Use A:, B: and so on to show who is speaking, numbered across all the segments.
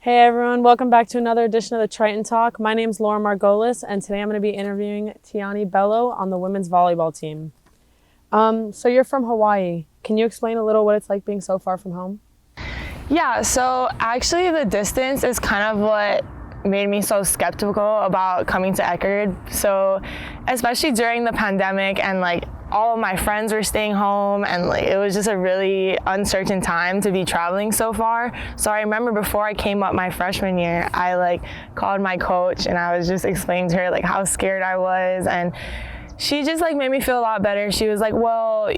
A: Hey everyone, welcome back to another edition of the Triton Talk. My name is Laura Margolis, and today I'm going to be interviewing Tiani Bello on the women's volleyball team. So you're from Hawaii. Can you explain a little what it's like being so far from home?
B: Yeah, so actually the distance is kind of what made me so skeptical about coming to Eckerd. So especially during the pandemic and all of my friends were staying home and it was just a really uncertain time to be traveling so far. So I remember before I came up my freshman year, I called my coach and I was just explaining to her how scared I was, and she just made me feel a lot better. She was like, well,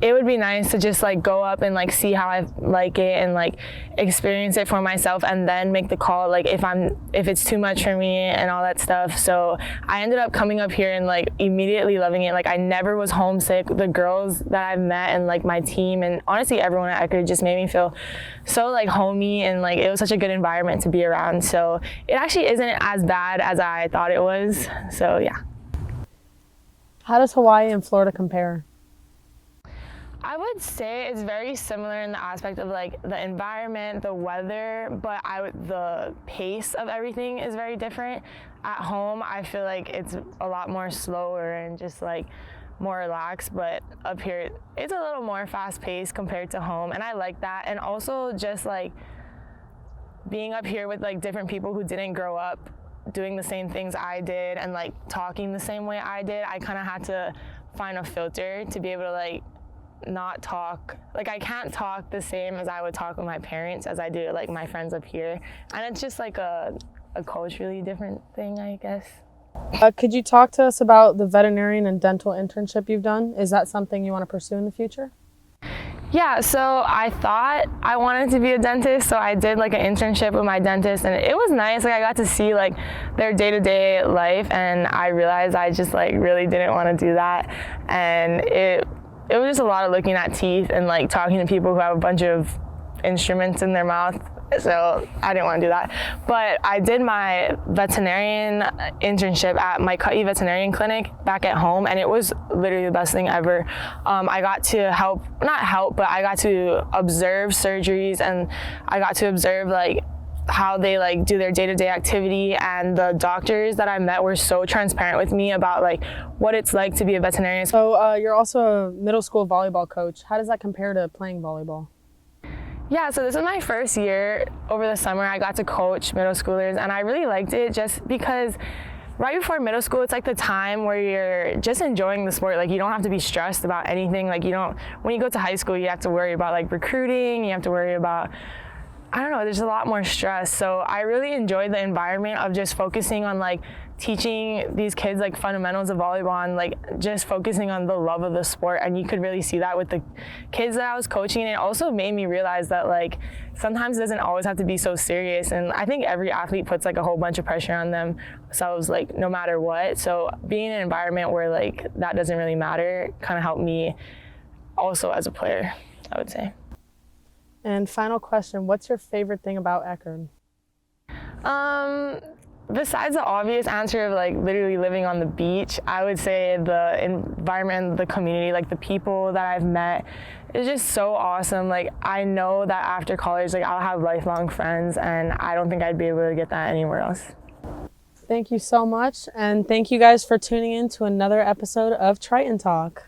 B: it would be nice to just go up and see how I like it and experience it for myself and then make the call if it's too much for me and all that stuff. So I ended up coming up here and immediately loving it. I never was homesick. The girls that I've met and my team and honestly everyone at Eckerd just made me feel so homey, and it was such a good environment to be around. So it actually isn't as bad as I thought it was. So yeah.
A: How does Hawaii and Florida compare?
B: I would say it's very similar in the aspect of the environment, the weather, but the pace of everything is very different. At home, I feel like it's a lot more slower and just more relaxed, but up here it's a little more fast-paced compared to home, and I like that. And also just being up here with different people who didn't grow up doing the same things I did and talking the same way I did, I kind of had to find a filter to be able to not talk. I can't talk the same as I would talk with my parents as I do my friends up here, and it's just a culturally different thing, I guess.
A: Could you talk to us about the veterinarian and dental internship you've done? Is that something you want to pursue in the future?
B: Yeah, so I thought I wanted to be a dentist, so I did an internship with my dentist, and it was nice. I got to see their day-to-day life, and I realized I just really didn't want to do that, and it was just a lot of looking at teeth and talking to people who have a bunch of instruments in their mouth. So I didn't want to do that. But I did my veterinarian internship at my Cutty Veterinarian clinic back at home, and it was literally the best thing ever. I got to I got to observe surgeries, and I got to observe how they do their day-to-day activity, and the doctors that I met were so transparent with me about what it's like to be a veterinarian.
A: So you're also a middle school volleyball coach. How does that compare to playing volleyball?
B: Yeah, so this is my first year. Over the summer I got to coach middle schoolers, and I really liked it just because right before middle school, it's the time where you're just enjoying the sport. You don't have to be stressed about anything. When you go to high school, you have to worry about recruiting, you have to worry about, I don't know, there's a lot more stress. So I really enjoyed the environment of just focusing on teaching these kids fundamentals of volleyball and just focusing on the love of the sport. And you could really see that with the kids that I was coaching. And it also made me realize that sometimes it doesn't always have to be so serious. And I think every athlete puts a whole bunch of pressure on themselves no matter what. So being in an environment where that doesn't really matter kind of helped me also as a player, I would say.
A: And final question, what's your favorite thing about Eckerd?
B: Besides the obvious answer of literally living on the beach, I would say the environment, the community, the people that I've met is just so awesome. I know that after college, I'll have lifelong friends, and I don't think I'd be able to get that anywhere else.
A: Thank you so much, and thank you guys for tuning in to another episode of Triton Talk.